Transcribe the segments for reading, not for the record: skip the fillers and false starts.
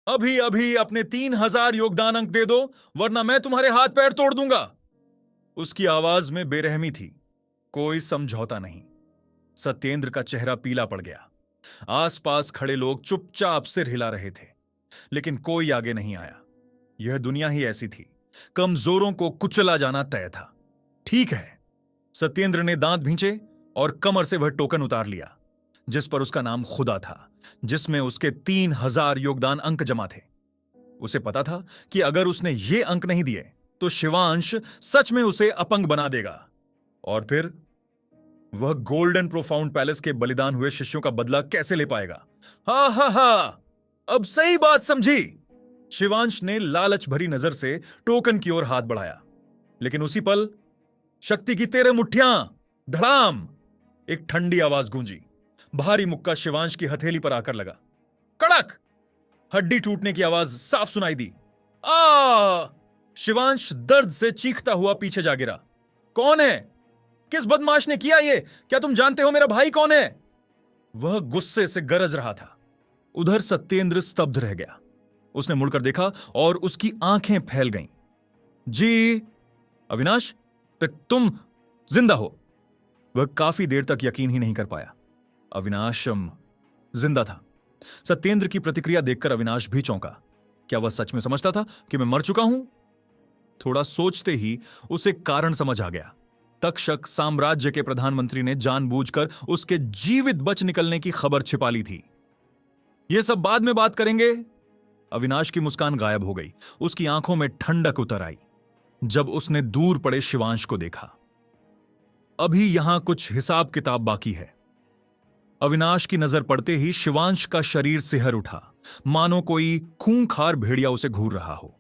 अभी अभी अपने 3,000 योगदान अंक दे दो, वरना मैं तुम्हारे हाथ पैर तोड़ दूंगा। उसकी आवाज में बेरहमी थी, कोई समझौता नहीं। सत्येंद्र का चेहरा पीला पड़ गया। आसपास खड़े लोग चुपचाप सिर हिला रहे थे, लेकिन कोई आगे नहीं आया। यह दुनिया ही ऐसी थी, कमजोरों को कुचला जाना तय था। ठीक है, सत्येंद्र ने दांत भींचे और कमर से वह टोकन उतार लिया जिस पर उसका नाम खुदा था, जिसमें उसके 3,000 योगदान अंक जमा थे। उसे पता था कि अगर उसने ये अंक नहीं दिए तो शिवांश सच में उसे अपंग बना देगा, और फिर वह गोल्डन प्रोफाउंड पैलेस के बलिदान हुए शिष्यों का बदला कैसे ले पाएगा। हा हा हा, अब सही बात समझी। शिवांश ने लालच भरी नजर से टोकन की ओर हाथ बढ़ाया, लेकिन उसी पल शक्ति की 13 मुट्ठियां, धड़ाम, एक ठंडी आवाज गूंजी। भारी मुक्का शिवांश की हथेली पर आकर लगा। कड़क, हड्डी टूटने की आवाज साफ सुनाई दी। आ! शिवांश दर्द से चीखता हुआ पीछे जा गिरा। कौन है? किस बदमाश ने किया ये? क्या तुम जानते हो मेरा भाई कौन है? वह गुस्से से गरज रहा था। उधर सत्येंद्र स्तब्ध रह गया। उसने मुड़कर देखा और उसकी आंखें फैल गईं। जी अविनाश, तुम जिंदा हो? वह काफी देर तक यकीन ही नहीं कर पाया। अविनाश जिंदा था। सत्येंद्र की प्रतिक्रिया देखकर अविनाश भी चौंका। क्या वह सच में समझता था कि मैं मर चुका हूं? थोड़ा सोचते ही उसे कारण समझ आ गया। तक्षक साम्राज्य के प्रधानमंत्री ने जानबूझकर उसके जीवित बच निकलने की खबर छिपा ली थी। यह सब बाद में बात करेंगे। अविनाश की मुस्कान गायब हो गई। उसकी आंखों में ठंडक उतर आई जब उसने दूर पड़े शिवांश को देखा। अभी यहां कुछ हिसाब किताब बाकी है। अविनाश की नजर पड़ते ही शिवांश का शरीर सिहर उठा, मानो कोई खूंखार भेड़िया उसे घूर रहा हो।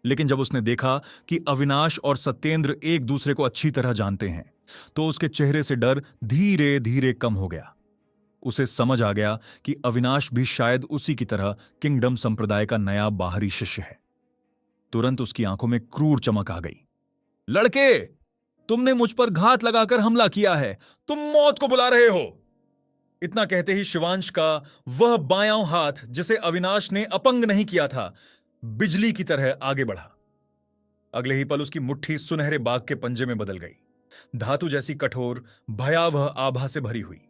लेकिन जब उसने देखा कि अविनाश और सत्येंद्र एक दूसरे को अच्छी तरह जानते हैं, तो उसके चेहरे से डर धीरे धीरे कम हो गया। उसे समझ आ गया कि अविनाश भी शायद उसी की तरह किंगडम संप्रदाय का नया बाहरी शिष्य है। तुरंत उसकी आंखों में क्रूर चमक आ गई। लड़के, तुमने मुझ पर घात लगाकर हमला किया है, तुम मौत को बुला रहे हो। इतना कहते ही शिवांश का वह बायां हाथ, जिसे अविनाश ने अपंग नहीं किया था, बिजली की तरह आगे बढ़ा। अगले ही पल उसकी मुट्ठी सुनहरे बाघ के पंजे में बदल गई, धातु जैसी कठोर, भयावह आभा से भरी हुई।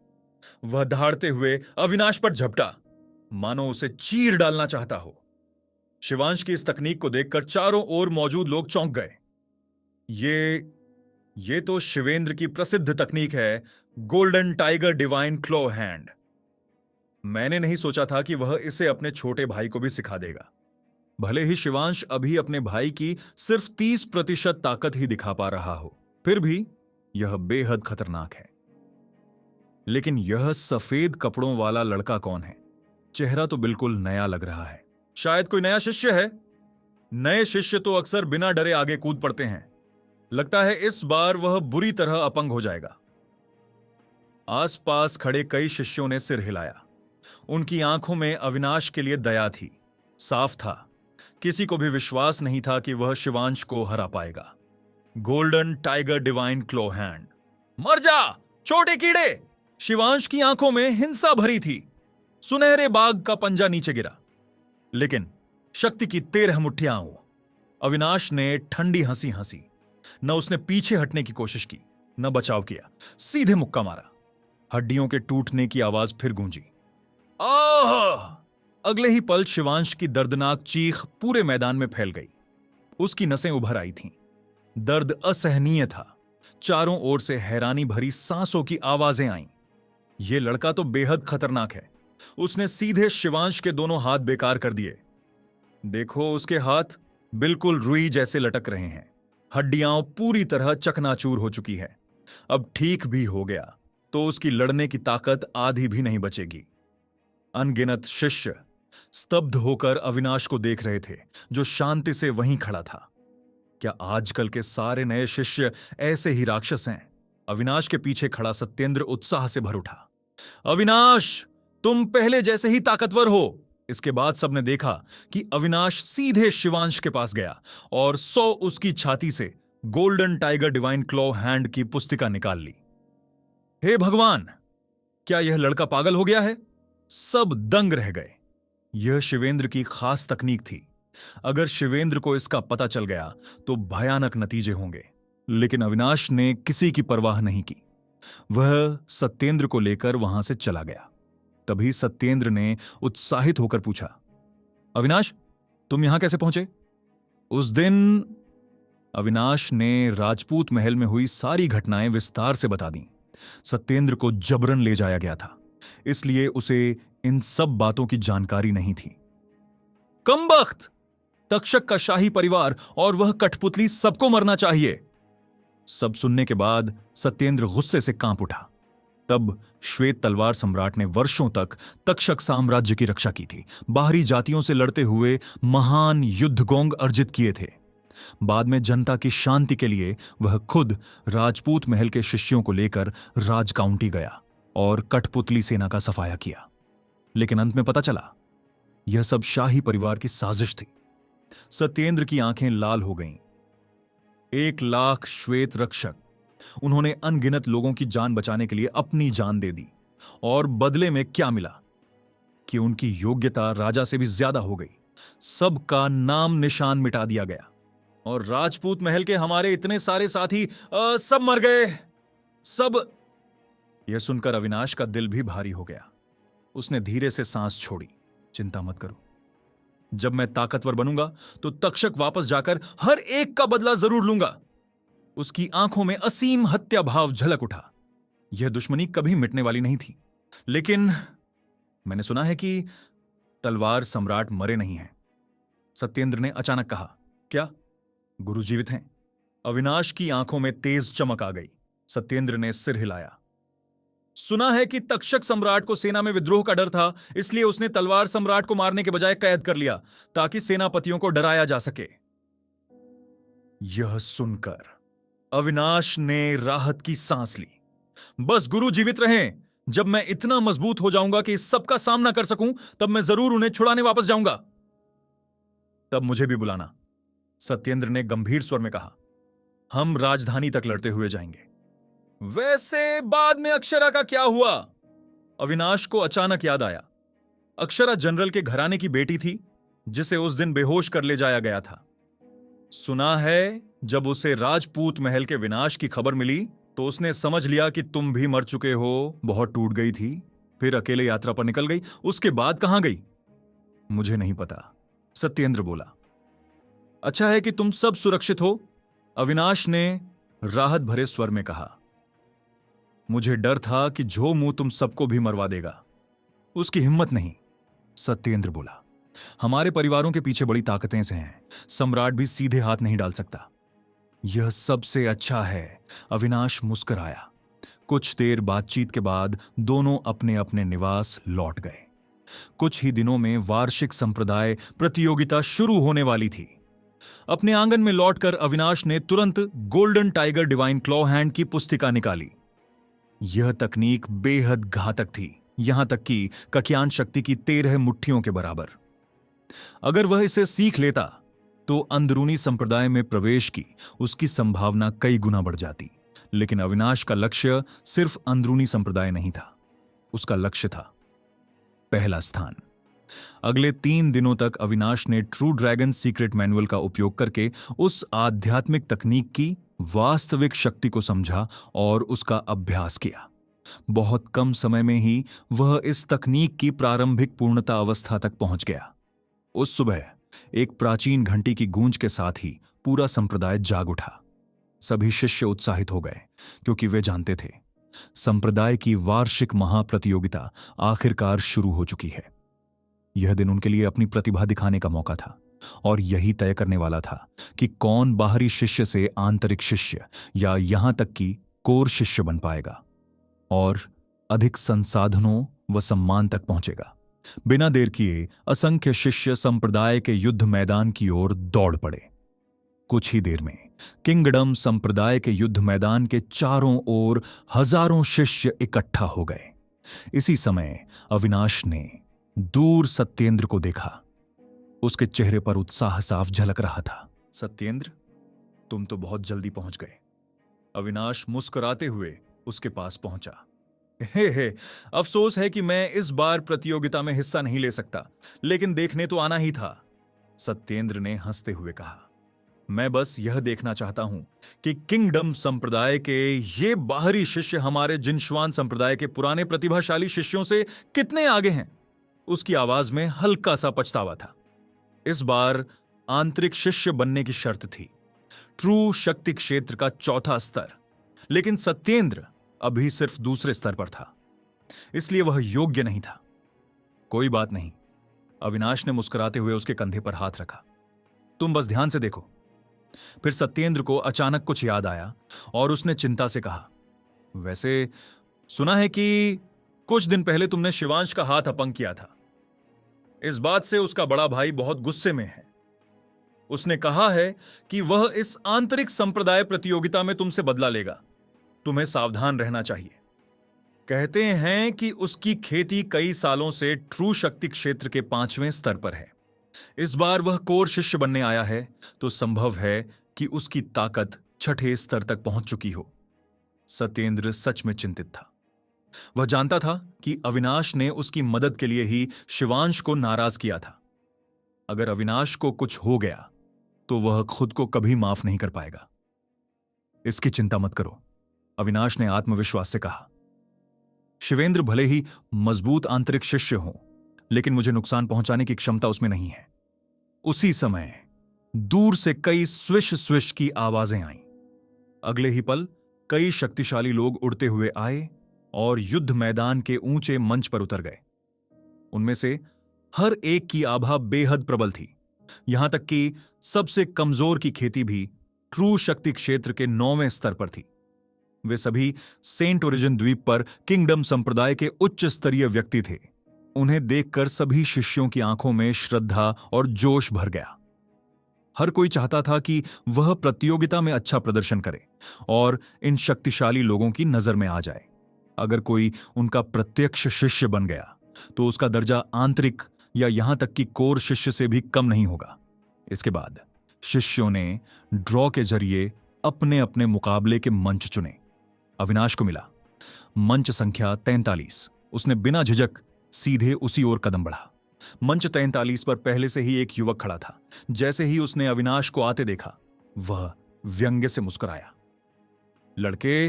वह दहाड़ते हुए अविनाश पर झपटा, मानो उसे चीर डालना चाहता हो। शिवांश की इस तकनीक को देखकर चारों ओर मौजूद लोग चौंक गए। ये तो शिवेंद्र की प्रसिद्ध तकनीक है, गोल्डन टाइगर डिवाइन क्लो हैंड। मैंने नहीं सोचा था कि वह इसे अपने छोटे भाई को भी सिखा देगा। भले ही शिवांश अभी अपने भाई की सिर्फ 30% ताकत ही दिखा पा रहा हो, फिर भी यह बेहद खतरनाक है। लेकिन यह सफेद कपड़ों वाला लड़का कौन है? चेहरा तो बिल्कुल नया लग रहा है। शायद कोई नया शिष्य है। नए शिष्य तो अक्सर बिना डरे आगे कूद पड़ते हैं। लगता है इस बार वह बुरी तरह अपंग हो जाएगा। आसपास खड़े कई शिष्यों ने सिर हिलाया। उनकी आंखों में अविनाश के लिए दया थी। साफ था, किसी को भी विश्वास नहीं था कि वह शिवांश को हरा पाएगा। गोल्डन टाइगर डिवाइन क्लो हैंड। मर जा छोटे कीड़े! शिवांश की आंखों में हिंसा भरी थी। सुनहरे बाघ का पंजा नीचे गिरा, लेकिन शक्ति की 13 मुट्ठियां। अविनाश ने ठंडी हंसी हंसी। न उसने पीछे हटने की कोशिश की, न बचाव किया। सीधे मुक्का मारा। हड्डियों के टूटने की आवाज फिर गूंजी। आह! अगले ही पल शिवांश की दर्दनाक चीख पूरे मैदान में फैल गई। उसकी नसें उभर आई थीं। दर्द असहनीय था। चारों ओर से हैरानी भरी सांसों की आवाजें आईं। यह लड़का तो बेहद खतरनाक है। उसने सीधे शिवांश के दोनों हाथ बेकार कर दिए। देखो, उसके हाथ बिल्कुल रुई जैसे लटक रहे हैं। हड्डियां पूरी तरह चकनाचूर हो चुकी है। अब ठीक भी हो गया तो उसकी लड़ने की ताकत आधी भी नहीं बचेगी। अनगिनत शिष्य स्तब्ध होकर अविनाश को देख रहे थे, जो शांति से वहीं खड़ा था। क्या आजकल के सारे नए शिष्य ऐसे ही राक्षस हैं? अविनाश के पीछे खड़ा सत्येंद्र उत्साह से भर उठा। अविनाश, तुम पहले जैसे ही ताकतवर हो। इसके बाद सबने देखा कि अविनाश सीधे शिवांश के पास गया और 100 उसकी छाती से golden tiger divine claw hand की पुस्तिका निकाल ली। हे भगवान, क्या यह लड़का पागल हो गया है? सब दंग रह गए। यह शिवेंद्र की खास तकनीक थी। अगर शिवेंद्र को इसका पता चल गया तो भयानक नतीजे होंगे। लेकिन अविनाश ने किसी की परवाह नहीं की। वह सत्येंद्र को लेकर वहां से चला गया। तभी सत्येंद्र ने उत्साहित होकर पूछा, अविनाश, तुम यहां कैसे पहुंचे? उस दिन अविनाश ने राजपूत महल में हुई सारी घटनाएं विस्तार से बता दी। सत्येंद्र को जबरन ले जाया गया था, इसलिए उसे इन सब बातों की जानकारी नहीं थी। कमबख्त! तक्षक का शाही परिवार और वह कठपुतली सबको मरना चाहिए। सब सुनने के बाद सत्येंद्र गुस्से से कांप उठा। तब श्वेत तलवार सम्राट ने वर्षों तक तक्षक साम्राज्य की रक्षा की थी। बाहरी जातियों से लड़ते हुए महान युद्धगोंग अर्जित किए थे। बाद में जनता की शांति के लिए वह खुद राजपूत महल के शिष्यों को लेकर राज काउंटी गया और कठपुतली सेना का सफाया किया। लेकिन अंत में पता चला यह सब शाही परिवार की साजिश थी। सत्येंद्र की आंखें लाल हो गईं। 1 लाख श्वेत रक्षक, उन्होंने अनगिनत लोगों की जान बचाने के लिए अपनी जान दे दी, और बदले में क्या मिला कि उनकी योग्यता राजा से भी ज्यादा हो गई। सबका नाम निशान मिटा दिया गया और राजपूत महल के हमारे इतने सारे साथी सब मर गए, सब। यह सुनकर अविनाश का दिल भी भारी हो गया। उसने धीरे से सांस छोड़ी। चिंता मत करो, जब मैं ताकतवर बनूंगा तो तक्षक वापस जाकर हर एक का बदला जरूर लूंगा। उसकी आंखों में असीम हत्या भाव झलक उठा। यह दुश्मनी कभी मिटने वाली नहीं थी। लेकिन मैंने सुना है कि तलवार सम्राट मरे नहीं हैं। सत्येंद्र ने अचानक कहा, क्या गुरु जीवित हैं? अविनाश की आंखों में तेज चमक आ गई। सत्येंद्र ने सिर हिलाया। सुना है कि तक्षक सम्राट को सेना में विद्रोह का डर था, इसलिए उसने तलवार सम्राट को मारने के बजाय कैद कर लिया ताकि सेनापतियों को डराया जा सके। यह सुनकर अविनाश ने राहत की सांस ली। बस गुरु जीवित रहें। जब मैं इतना मजबूत हो जाऊंगा कि इस सब का सामना कर सकूं, तब मैं जरूर उन्हें छुड़ाने वापस जाऊंगा। तब मुझे भी बुलाना, सत्येंद्र ने गंभीर स्वर में कहा। हम राजधानी तक लड़ते हुए जाएंगे। वैसे बाद में अक्षरा का क्या हुआ? अविनाश को अचानक याद आया। अक्षरा जनरल के घराने की बेटी थी, जिसे उस दिन बेहोश कर ले जाया गया था। सुना है जब उसे राजपूत महल के विनाश की खबर मिली तो उसने समझ लिया कि तुम भी मर चुके हो, बहुत टूट गई थी, फिर अकेले यात्रा पर निकल गई। उसके बाद कहां गई? मुझे नहीं पता, सत्येंद्र बोला। अच्छा है कि तुम सब सुरक्षित हो, अविनाश ने राहत भरे स्वर में कहा। मुझे डर था कि जो मुंह तुम सबको भी मरवा देगा। उसकी हिम्मत नहीं, सत्येंद्र बोला। हमारे परिवारों के पीछे बड़ी ताकतें से हैं, सम्राट भी सीधे हाथ नहीं डाल सकता। यह सबसे अच्छा है, अविनाश मुस्कुराया। कुछ देर बातचीत के बाद दोनों अपने अपने निवास लौट गए। कुछ ही दिनों में वार्षिक संप्रदाय प्रतियोगिता शुरू होने वाली थी। अपने आंगन में लौटकर अविनाश ने तुरंत golden tiger divine claw hand की पुस्तिका निकाली। यह तकनीक बेहद घातक थी, यहां तक कि कक्यान शक्ति की 13 मुट्ठियों के बराबर। अगर वह इसे सीख लेता तो अंदरूनी संप्रदाय में प्रवेश की उसकी संभावना कई गुना बढ़ जाती। लेकिन अविनाश का लक्ष्य सिर्फ अंदरूनी संप्रदाय नहीं था, उसका लक्ष्य था पहला स्थान। अगले 3 दिनों तक अविनाश ने ट्रू ड्रैगन सीक्रेट मैनुअल का उपयोग करके उस आध्यात्मिक तकनीक की वास्तविक शक्ति को समझा और उसका अभ्यास किया। बहुत कम समय में ही वह इस तकनीक की प्रारंभिक पूर्णता अवस्था तक पहुंच गया। उस सुबह एक प्राचीन घंटी की गूंज के साथ ही पूरा संप्रदाय जाग उठा। सभी शिष्य उत्साहित हो गए क्योंकि वे जानते थे संप्रदाय की वार्षिक महाप्रतियोगिता आखिरकार शुरू हो चुकी है। यह दिन उनके लिए अपनी प्रतिभा दिखाने का मौका था और यही तय करने वाला था कि कौन बाहरी शिष्य से आंतरिक शिष्य या यहां तक कि कोर शिष्य बन पाएगा और अधिक संसाधनों व सम्मान तक पहुंचेगा। बिना देर किए असंख्य शिष्य संप्रदाय के युद्ध मैदान की ओर दौड़ पड़े। कुछ ही देर में किंगडम संप्रदाय के युद्ध मैदान के चारों ओर हजारों शिष्य इकट्ठा हो गए। इसी समय अविनाश ने दूर सत्येंद्र को देखा। उसके चेहरे पर उत्साह साफ झलक रहा था। सत्येंद्र, तुम तो बहुत जल्दी पहुंच गए। अविनाश मुस्कुराते हुए उसके पास पहुंचा। हे, अफसोस है कि मैं इस बार प्रतियोगिता में हिस्सा नहीं ले सकता, लेकिन देखने तो आना ही था। सत्येंद्र ने हंसते हुए कहा, मैं बस यह देखना चाहता हूं कि किंगडम संप्रदाय के ये बाहरी शिष्य हमारे जिनश्वान संप्रदाय के पुराने प्रतिभाशाली शिष्यों से कितने आगे हैं। उसकी आवाज में हल्का सा पछतावा था। इस बार आंतरिक शिष्य बनने की शर्त थी, ट्रू शक्ति क्षेत्र का चौथा स्तर। लेकिन सत्येंद्र अभी सिर्फ दूसरे स्तर पर था, इसलिए वह योग्य नहीं था। कोई बात नहीं, अविनाश ने मुस्कुराते हुए उसके कंधे पर हाथ रखा। तुम बस ध्यान से देखो। फिर सत्येंद्र को अचानक कुछ याद आया और उसने चिंता से कहा, वैसे सुना है कि कुछ दिन पहले तुमने शिवांश का हाथ अपंग किया था। इस बात से उसका बड़ा भाई बहुत गुस्से में है। उसने कहा है कि वह इस आंतरिक संप्रदाय प्रतियोगिता में तुमसे बदला लेगा। तुम्हें सावधान रहना चाहिए। कहते हैं कि उसकी खेती कई सालों से ट्रू शक्ति क्षेत्र के 5वें स्तर पर है। इस बार वह कोर शिष्य बनने आया है, तो संभव है कि उसकी ताकत 6ठे स्तर तक पहुंच चुकी हो। सत्येंद्र सच में चिंतित था। वह जानता था कि अविनाश ने उसकी मदद के लिए ही शिवांश को नाराज किया था। अगर अविनाश को कुछ हो गया तो वह खुद को कभी माफ नहीं कर पाएगा। इसकी चिंता मत करो, अविनाश ने आत्मविश्वास से कहा। शिवेंद्र भले ही मजबूत आंतरिक शिष्य हो, लेकिन मुझे नुकसान पहुंचाने की क्षमता उसमें नहीं है। उसी समय दूर से कई स्विश स्विश की आवाजें आईं। अगले ही पल कई शक्तिशाली लोग उड़ते हुए आए और युद्ध मैदान के ऊंचे मंच पर उतर गए। उनमें से हर एक की आभा बेहद प्रबल थी। यहां तक कि सबसे कमजोर की खेती भी ट्रू शक्ति क्षेत्र के 9वें स्तर पर थी। वे सभी सेंट ओरिजिन द्वीप पर किंगडम संप्रदाय के उच्च स्तरीय व्यक्ति थे। उन्हें देखकर सभी शिष्यों की आंखों में श्रद्धा और जोश भर गया। हर कोई चाहता था कि वह प्रतियोगिता में अच्छा प्रदर्शन करे और इन शक्तिशाली लोगों की नजर में आ जाए। अगर कोई उनका प्रत्यक्ष शिष्य बन गया तो उसका दर्जा आंतरिक या यहां तक कि कोर शिष्य से भी कम नहीं होगा। इसके बाद शिष्यों ने ड्रॉ के जरिए अपने अपने मुकाबले के मंच चुने। अविनाश को मिला मंच संख्या 43। उसने बिना झिझक सीधे उसी ओर कदम बढ़ा। मंच 43 पर पहले से ही एक युवक खड़ा था। जैसे ही उसने अविनाश को आते देखा, वह व्यंग्य से मुस्कुराया। लड़के,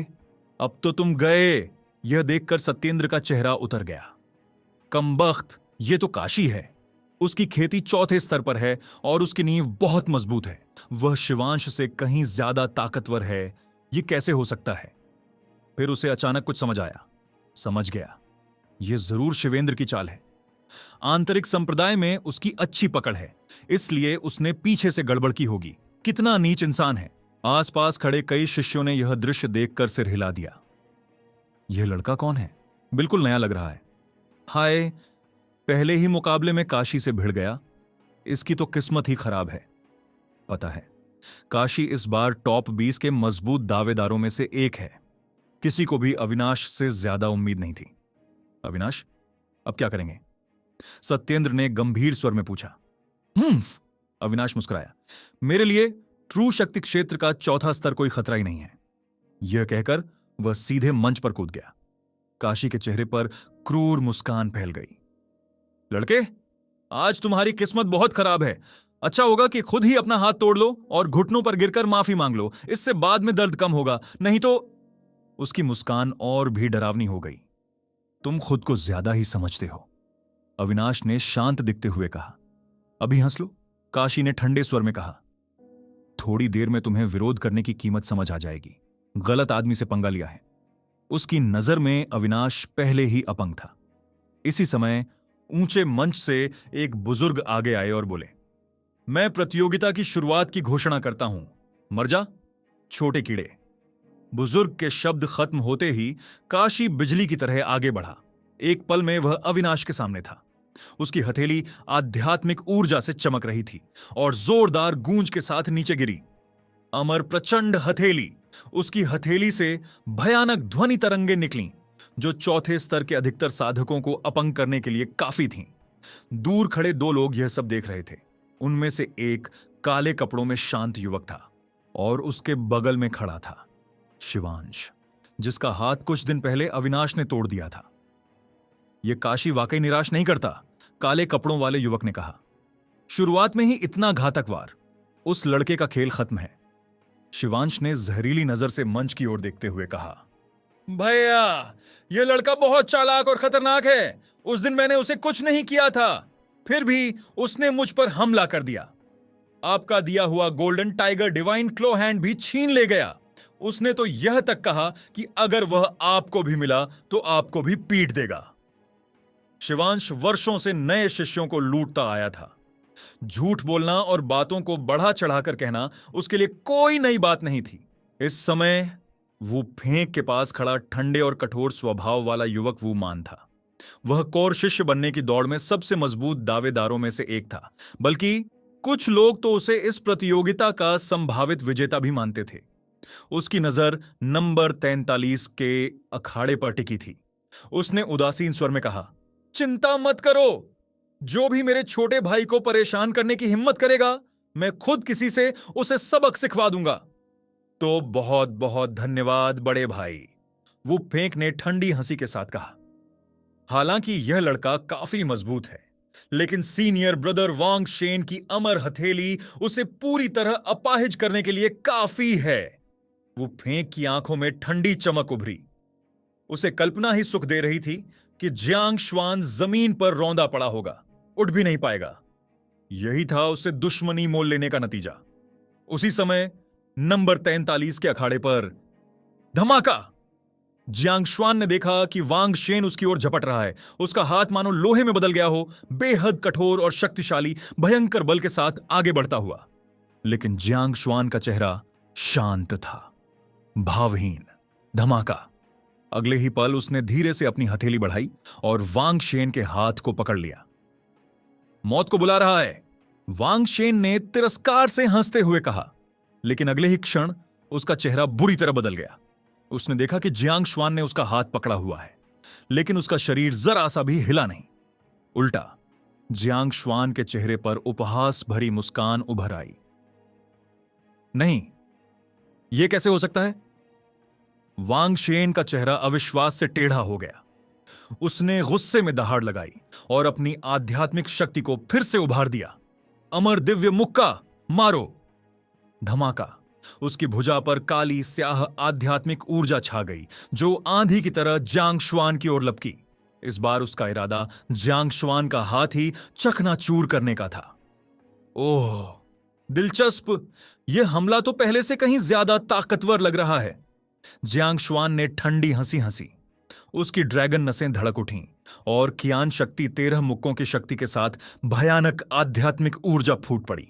अब तो तुम गए। यह देखकर सत्येंद्र का चेहरा उतर गया। कमबख्त, यह तो काशी है। उसकी खेती चौथे स्तर पर है और उसकी नींव बहुत मजबूत है। वह शिवांश से कहीं ज्यादा ताकतवर है। यह कैसे हो सकता है? फिर उसे अचानक कुछ समझ आया। समझ गया, यह जरूर शिवेंद्र की चाल है। आंतरिक संप्रदाय में उसकी अच्छी पकड़ है, इसलिए उसने पीछे से गड़बड़ की होगी। कितना नीच इंसान है। आसपास खड़े कई शिष्यों ने यह दृश्य देखकर सिर हिला दिया। यह लड़का कौन है? बिल्कुल नया लग रहा है। हाय, पहले ही मुकाबले में काशी से भिड़ गया। इसकी तो किस्मत ही खराब है। पता है, काशी इस बार टॉप 20 के मजबूत दावेदारों में से एक है। किसी को भी अविनाश से ज्यादा उम्मीद नहीं थी। अविनाश, अब क्या करेंगे? सत्येंद्र ने गंभीर स्वर में पूछा। अविनाश मुस्कुराया। मेरे लिए ट्रू शक्ति क्षेत्र का चौथा स्तर कोई खतरा ही नहीं है। यह कहकर वह सीधे मंच पर कूद गया। काशी के चेहरे पर क्रूर मुस्कान फैल गई। लड़के, आज तुम्हारी किस्मत बहुत खराब है। अच्छा होगा कि खुद ही अपना हाथ तोड़ लो और घुटनों पर गिरकर माफी मांग लो। इससे बाद में दर्द कम होगा, नहीं तो। उसकी मुस्कान और भी डरावनी हो गई। तुम खुद को ज्यादा ही समझते हो, अविनाश ने शांत दिखते हुए कहा। अभी हंस लो, काशी ने ठंडे स्वर में कहा। थोड़ी देर में तुम्हें विरोध करने की कीमत समझ आ जाएगी। गलत आदमी से पंगा लिया है। उसकी नजर में अविनाश पहले ही अपंग था। इसी समय ऊंचे मंच से एक बुजुर्ग आगे आए और बोले, मैं प्रतियोगिता की शुरुआत की घोषणा करता हूं। मर जा छोटे कीड़े। बुजुर्ग के शब्द खत्म होते ही काशी बिजली की तरह आगे बढ़ा। एक पल में वह अविनाश के सामने था। उसकी हथेली आध्यात्मिक ऊर्जा से चमक रही थी और जोरदार गूंज के साथ नीचे गिरी। अमर प्रचंड हथेली। उसकी हथेली से भयानक ध्वनि तरंगे निकलीं, जो चौथे स्तर के अधिकतर साधकों को अपंग करने के लिए काफी थीं। दूर खड़े दो लोग यह सब देख रहे थे। उनमें से एक काले कपड़ों में शांत युवक था और उसके बगल में खड़ा था शिवांश। जिसका हाथ कुछ दिन पहले अविनाश ने तोड़ दिया था। यह काशी वाकई निराश नहीं करता, काले कपड़ों वाले युवक ने कहा। शुरुआत में ही इतना घातक वार, उस लड़के का खेल खत्म है। शिवांश ने जहरीली नजर से मंच की ओर देखते हुए कहा, भैया, यह लड़का बहुत चालाक और खतरनाक है। उस दिन मैंने उसे कुछ नहीं किया था, फिर भी उसने मुझ पर हमला कर दिया। आपका दिया हुआ गोल्डन टाइगर डिवाइन क्लो हैंड भी छीन ले गया। उसने तो यह तक कहा कि अगर वह आपको भी मिला तो आपको भी पीट देगा। शिवांश वर्षों से नए शिष्यों को लूटता आया था। झूठ बोलना और बातों को बढ़ा चढ़ाकर कहना उसके लिए कोई नई बात नहीं थी। इस समय वो फेंक के पास खड़ा ठंडे और कठोर स्वभाव वाला युवक वो मान था। वह कौर शिष्य बनने की दौड़ में सबसे मजबूत दावेदारों में से एक था, बल्कि कुछ लोग तो उसे इस प्रतियोगिता का संभावित विजेता भी मानते थे। उसकी नजर नंबर 43 के अखाड़े पर टिकी थी। उसने उदासीन स्वर में कहा, चिंता मत करो, जो भी मेरे छोटे भाई को परेशान करने की हिम्मत करेगा, मैं खुद किसी से उसे सबक सिखवा दूंगा। तो बहुत बहुत धन्यवाद बड़े भाई, वो फेंक ने ठंडी हंसी के साथ कहा। हालांकि यह लड़का काफी मजबूत है, लेकिन सीनियर ब्रदर वांग शेन की अमर हथेली उसे पूरी तरह अपाहिज करने के लिए काफी है। वो फेंक की आंखों में ठंडी चमक उभरी। उसे कल्पना ही सुख दे रही थी कि जियांग श्वान जमीन पर रौंदा पड़ा होगा, उठ भी नहीं पाएगा। यही था उसे दुश्मनी मोल लेने का नतीजा। उसी समय नंबर 43 के अखाड़े पर धमाका। जियांग श्वान ने देखा कि वांग शेन उसकी ओर झपट रहा है। उसका हाथ मानो लोहे में बदल गया हो, बेहद कठोर और शक्तिशाली, भयंकर बल के साथ आगे बढ़ता हुआ। लेकिन जियांग श्वान का चेहरा शांत था, भावहीन। धमाका। अगले ही पल उसने धीरे से अपनी हथेली बढ़ाई और वांग शेन के हाथ को पकड़ लिया। मौत को बुला रहा है, वांग शेन ने तिरस्कार से हंसते हुए कहा। लेकिन अगले ही क्षण उसका चेहरा बुरी तरह बदल गया। उसने देखा कि जियांग श्वान ने उसका हाथ पकड़ा हुआ है, लेकिन उसका शरीर जरा सा भी हिला नहीं। उल्टा जियांग श्वान के चेहरे पर उपहास भरी मुस्कान उभर आई। नहीं, यह कैसे हो सकता है? वांग शेन का चेहरा अविश्वास से टेढ़ा हो गया। उसने गुस्से में दहाड़ लगाई और अपनी आध्यात्मिक शक्ति को फिर से उभार दिया। अमर दिव्य मुक्का मारो। धमाका। उसकी भुजा पर काली स्याह आध्यात्मिक ऊर्जा छा गई, जो आंधी की तरह जियांग श्वान की ओर लपकी। इस बार उसका इरादा जियांग श्वान का हाथ ही चकनाचूर करने का था। ओह, दिलचस्प। यह हमला तो पहले से कहीं ज्यादा ताकतवर लग रहा है। जियांग श्वान ने ठंडी हंसी हंसी। उसकी ड्रैगन नसें धड़क उठीं और कियान शक्ति 13 मुक्कों की शक्ति के साथ भयानक आध्यात्मिक ऊर्जा फूट पड़ी।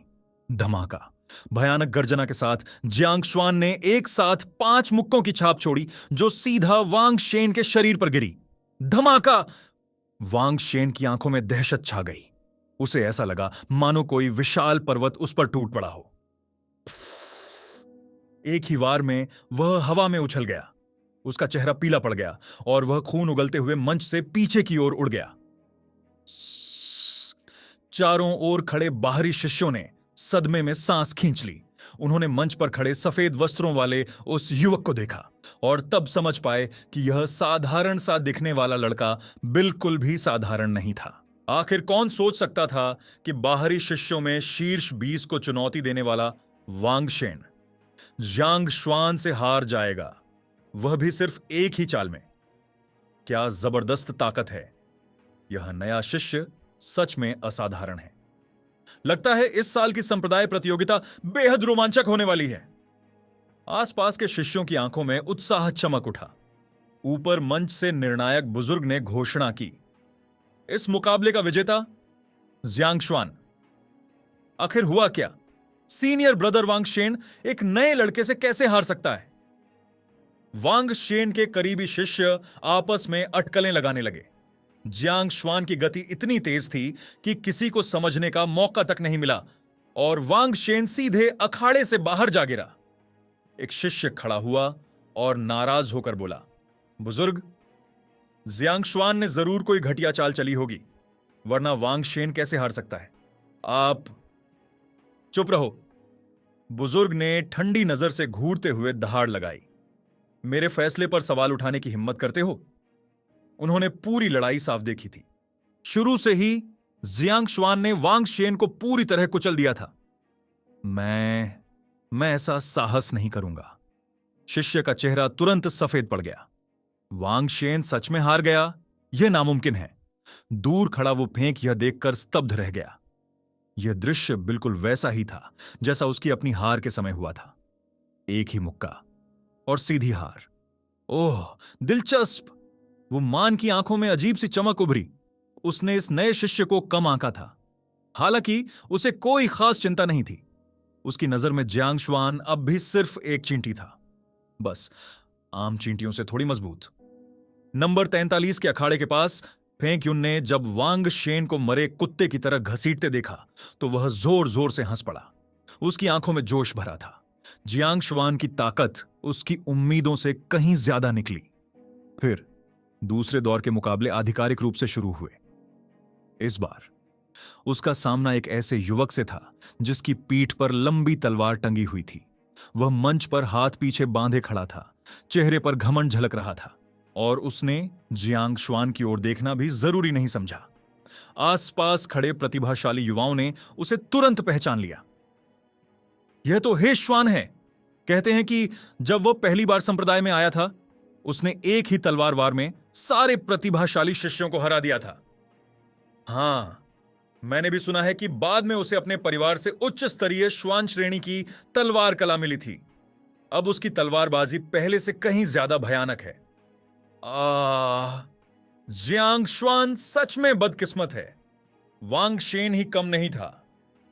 धमाका। भयानक गर्जना के साथ जियांग श्वान ने एक साथ 5 मुक्कों की छाप छोड़ी, जो सीधा वांग शेन के शरीर पर गिरी। धमाका। वांग शेन की आंखों में दहशत छा गई। उसे ऐसा लगा मानो कोई विशाल पर्वत उस पर टूट पड़ा हो। एक ही वार में वह हवा में उछल गया। उसका चेहरा पीला पड़ गया और वह खून उगलते हुए मंच से पीछे की ओर उड़ गया। चारों ओर खड़े बाहरी शिष्यों ने सदमे में सांस खींच ली। उन्होंने मंच पर खड़े सफेद वस्त्रों वाले उस युवक को देखा और तब समझ पाए कि यह साधारण सा दिखने वाला लड़का बिल्कुल भी साधारण नहीं था। आखिर कौन सोच सकता था कि बाहरी शिष्यों में शीर्ष 20 को चुनौती देने वाला वांग शेन जियांग श्वान से हार जाएगा, वह भी सिर्फ एक ही चाल में। क्या जबरदस्त ताकत है। यह नया शिष्य सच में असाधारण है। लगता है इस साल की संप्रदाय प्रतियोगिता बेहद रोमांचक होने वाली है। आसपास के शिष्यों की आंखों में उत्साह चमक उठा। ऊपर मंच से निर्णायक बुजुर्ग ने घोषणा की, इस मुकाबले का विजेता जियांग श्वान। आखिर हुआ क्या? सीनियर ब्रदर वांग शेन एक नए लड़के से कैसे हार सकता है? वांग शेन के करीबी शिष्य आपस में अटकलें लगाने लगे। जियांग श्वान की गति इतनी तेज थी कि किसी को समझने का मौका तक नहीं मिला और वांग शेन सीधे अखाड़े से बाहर जा गिरा। एक शिष्य खड़ा हुआ और नाराज होकर बोला, बुजुर्ग, जियांग श्वान ने जरूर कोई घटिया चाल चली होगी, वरना वांग शेन कैसे हार सकता है? आप चुप रहो। बुजुर्ग ने ठंडी नजर से घूरते हुए दहाड़ लगाई। मेरे फैसले पर सवाल उठाने की हिम्मत करते हो? उन्होंने पूरी लड़ाई साफ देखी थी। शुरू से ही जियांग शुआन ने वांग शेन को पूरी तरह कुचल दिया था। मैं ऐसा साहस नहीं करूंगा। शिष्य का चेहरा तुरंत सफेद पड़ गया। वांग शेन सच में हार गया, यह नामुमकिन है। दूर खड़ा वो फेंक यह देखकर स्तब्ध रह गया। यह दृश्य बिल्कुल वैसा ही था जैसा उसकी अपनी हार के समय हुआ था। एक ही मुक्का और सीधी हार। ओह, दिलचस्प। वो मान की आंखों में अजीब सी चमक उभरी। उसने इस नए शिष्य को कम आंका था। हालांकि उसे कोई खास चिंता नहीं थी। उसकी नजर में जियांग शुआन अब भी सिर्फ एक चींटी था, बस आम चींटियों से थोड़ी मजबूत। नंबर 43 के अखाड़े के पास फेंक युन ने जब वांग शेन को मरे कुत्ते की तरह घसीटते देखा तो वह जोर जोर से हंस पड़ा। उसकी आंखों में जोश भरा था। जियांग शुआन की ताकत उसकी उम्मीदों से कहीं ज्यादा निकली। फिर दूसरे दौर के मुकाबले आधिकारिक रूप से शुरू हुए। इस बार उसका सामना एक ऐसे युवक से था जिसकी पीठ पर लंबी तलवार टंगी हुई थी। वह मंच पर हाथ पीछे बांधे खड़ा था, चेहरे पर घमंड झलक रहा था, और उसने जियांग शुआन की ओर देखना भी जरूरी नहीं समझा। आसपास खड़े प्रतिभाशाली युवाओं ने उसे तुरंत पहचान लिया। यह तो हे शुआन है। कहते हैं कि जब वह पहली बार संप्रदाय में आया था, उसने एक ही तलवार वार में सारे प्रतिभाशाली शिष्यों को हरा दिया था। हां, मैंने भी सुना है कि बाद में उसे अपने परिवार से उच्च स्तरीय श्वान श्रेणी की तलवार कला मिली थी। अब उसकी तलवारबाजी पहले से कहीं ज्यादा भयानक है। जियांग शुआन सच में बदकिस्मत है। वांग शेन ही कम नहीं था,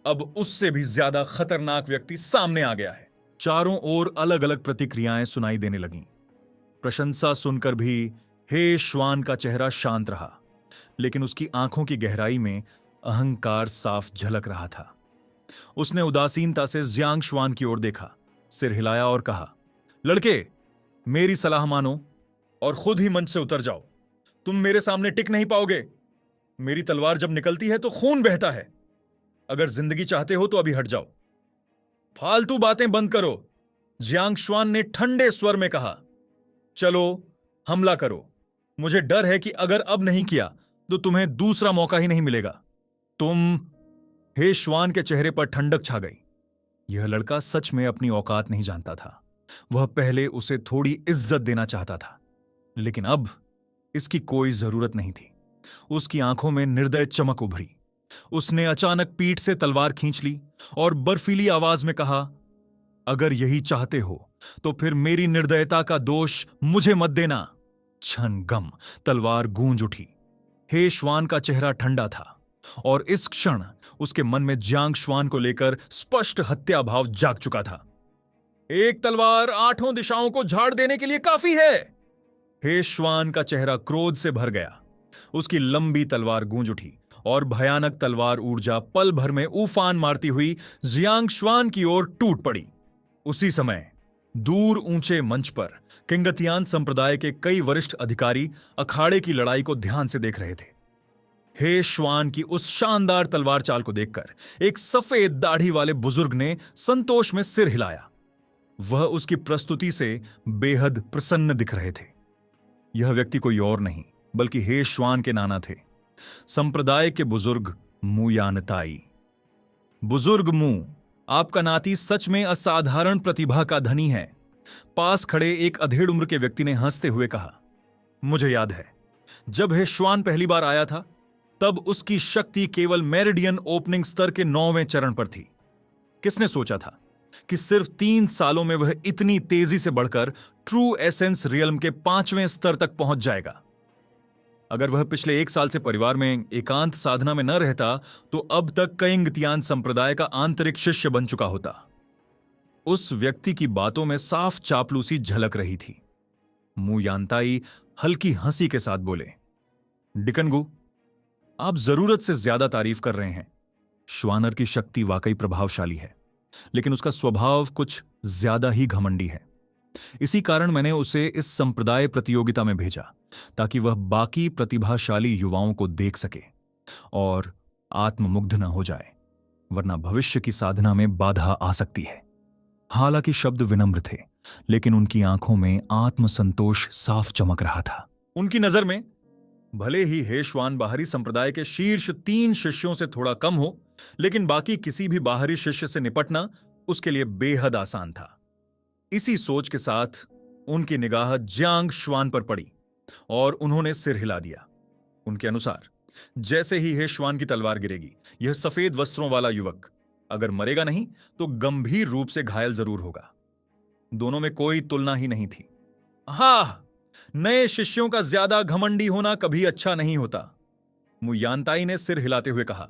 अब उससे भी ज्यादा खतरनाक व्यक्ति सामने आ गया है। चारों ओर अलग अलग प्रतिक्रियाएं सुनाई देने लगीं। प्रशंसा सुनकर भी हे शुआन का चेहरा शांत रहा, लेकिन उसकी आंखों की गहराई में अहंकार साफ झलक रहा था। उसने उदासीनता से जियांग शुआन की ओर देखा, सिर हिलाया और कहा, लड़के, मेरी सलाह मानो और खुद ही मंच से उतर जाओ। तुम मेरे सामने टिक नहीं पाओगे। मेरी तलवार जब निकलती है तो खून बहता है। अगर जिंदगी चाहते हो तो अभी हट जाओ। फालतू बातें बंद करो, जियांग शुआन ने ठंडे स्वर में कहा। चलो, हमला करो। मुझे डर है कि अगर अब नहीं किया तो तुम्हें दूसरा मौका ही नहीं मिलेगा। हे शुआन के चेहरे पर ठंडक छा गई। यह लड़का सच में अपनी औकात नहीं जानता था। वह पहले उसे थोड़ी इज्जत देना चाहता था, लेकिन अब इसकी कोई जरूरत नहीं थी। उसकी आंखों में निर्दय चमक उभरी। उसने अचानक पीठ से तलवार खींच ली और बर्फीली आवाज में कहा, अगर यही चाहते हो तो फिर मेरी निर्दयता का दोष मुझे मत देना। क्षण गम तलवार गूंज उठी। हे शुआन का चेहरा ठंडा था और इस क्षण उसके मन में जियांग शुआन को लेकर स्पष्ट हत्या भाव जाग चुका था। एक तलवार 8 दिशाओं को झाड़ देने के लिए काफी है। हे शुआन का चेहरा क्रोध से भर गया। उसकी लंबी तलवार गूंज उठी और भयानक तलवार ऊर्जा पल भर में उफान मारती हुई जियांग शुआन की ओर टूट पड़ी। उसी समय दूर ऊंचे मंच पर किंगतियान संप्रदाय के कई वरिष्ठ अधिकारी अखाड़े की लड़ाई को ध्यान से देख रहे थे। हे शुआन की उस शानदार तलवार चाल को देखकर एक सफेद दाढ़ी वाले बुजुर्ग ने संतोष में सिर हिलाया। वह उसकी प्रस्तुति से बेहद प्रसन्न दिख रहे थे। यह व्यक्ति कोई और नहीं बल्कि हे शुआन के नाना थे, संप्रदाय के बुजुर्ग मू यानताई। बुजुर्ग मू, आपका नाती सच में असाधारण प्रतिभा का धनी है। पास खड़े एक अधेड़ उम्र के व्यक्ति ने हंसते हुए कहा। मुझे याद है, जब हे शुआन पहली बार आया था तब उसकी शक्ति केवल मेरिडियन ओपनिंग स्तर के 9वें चरण पर थी। किसने सोचा था कि सिर्फ 3 सालों में वह इतनी तेजी से बढ़कर ट्रू एसेंस रियल्म के 5वें स्तर तक पहुंच जाएगा। अगर वह पिछले 1 साल से परिवार में एकांत साधना में न रहता तो अब तक किंगतियान संप्रदाय का आंतरिक शिष्य बन चुका होता। उस व्यक्ति की बातों में साफ चापलूसी झलक रही थी। मू यानताई हल्की हंसी के साथ बोले, डिकनगु, आप जरूरत से ज्यादा तारीफ कर रहे हैं। श्वानर की शक्ति वाकई प्रभावशाली है, लेकिन उसका स्वभाव कुछ ज्यादा ही घमंडी है। इसी कारण मैंने उसे इस संप्रदाय प्रतियोगिता में भेजा, ताकि वह बाकी प्रतिभाशाली युवाओं को देख सके और आत्ममुग्ध न हो जाए, वरना भविष्य की साधना में बाधा आ सकती है। हालांकि शब्द विनम्र थे, लेकिन उनकी आंखों में आत्मसंतोष साफ चमक रहा था। उनकी नजर में भले ही हे श्वान बाहरी संप्रदाय के शीर्ष 3 शिष्यों से थोड़ा कम हो, लेकिन बाकी किसी भी बाहरी शिष्य से निपटना उसके लिए बेहद आसान था। इसी सोच के साथ उनकी निगाह जियांग श्वान पर पड़ी और उन्होंने सिर हिला दिया। उनके अनुसार जैसे ही हे श्वान की तलवार गिरेगी, यह सफेद वस्त्रों वाला युवक अगर मरेगा नहीं तो गंभीर रूप से घायल जरूर होगा। दोनों में कोई तुलना ही नहीं थी। हाँ, नए शिष्यों का ज्यादा घमंडी होना कभी अच्छा नहीं होता, मु यानताई ने सिर हिलाते हुए कहा।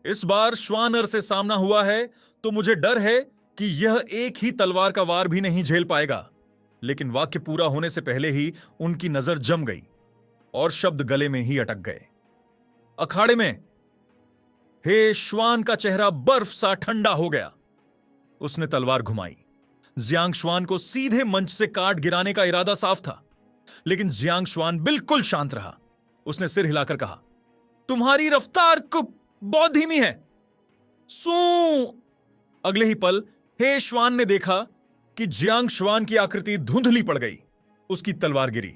इस बार श्वानर से सामना हुआ है तो मुझे डर है कि यह एक ही तलवार का वार भी नहीं झेल पाएगा। लेकिन वाक्य पूरा होने से पहले ही उनकी नजर जम गई और शब्द गले में ही अटक गए। अखाड़े में हे श्वान का चेहरा बर्फ सा ठंडा हो गया। उसने तलवार घुमाई। जियांग श्वान को सीधे मंच से काट गिराने का इरादा साफ था, लेकिन जियांग श्वान बिल्कुल शांत रहा। उसने सिर हिलाकर कहा, तुम्हारी रफ्तार को बहुत धीमी है। सू। अगले ही पल हे श्वान ने देखा कि जियांग श्वान की आकृति धुंधली पड़ गई। उसकी तलवार गिरी,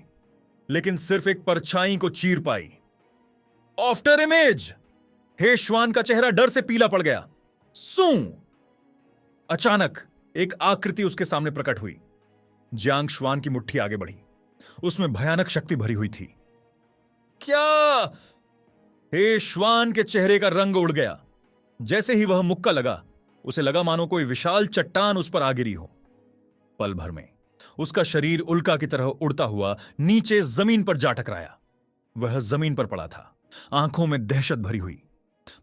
लेकिन सिर्फ एक परछाई को चीर पाई। After image. हे श्वान का चेहरा डर से पीला पड़ गया। सू। अचानक एक आकृति उसके सामने प्रकट हुई। जियांग श्वान की मुट्ठी आगे बढ़ी। उसमें भयानक शक्ति भरी हुई थी। क्या? हे श्वान के चेहरे का रंग उड़ गया। जैसे ही वह मुक्का लगा, उसे लगा मानो कोई विशाल चट्टान उस पर आ गिरी हो। पल भर में उसका शरीर उल्का की तरह उड़ता हुआ नीचे जमीन पर जा टकराया। वह जमीन पर पड़ा था, आंखों में दहशत भरी हुई।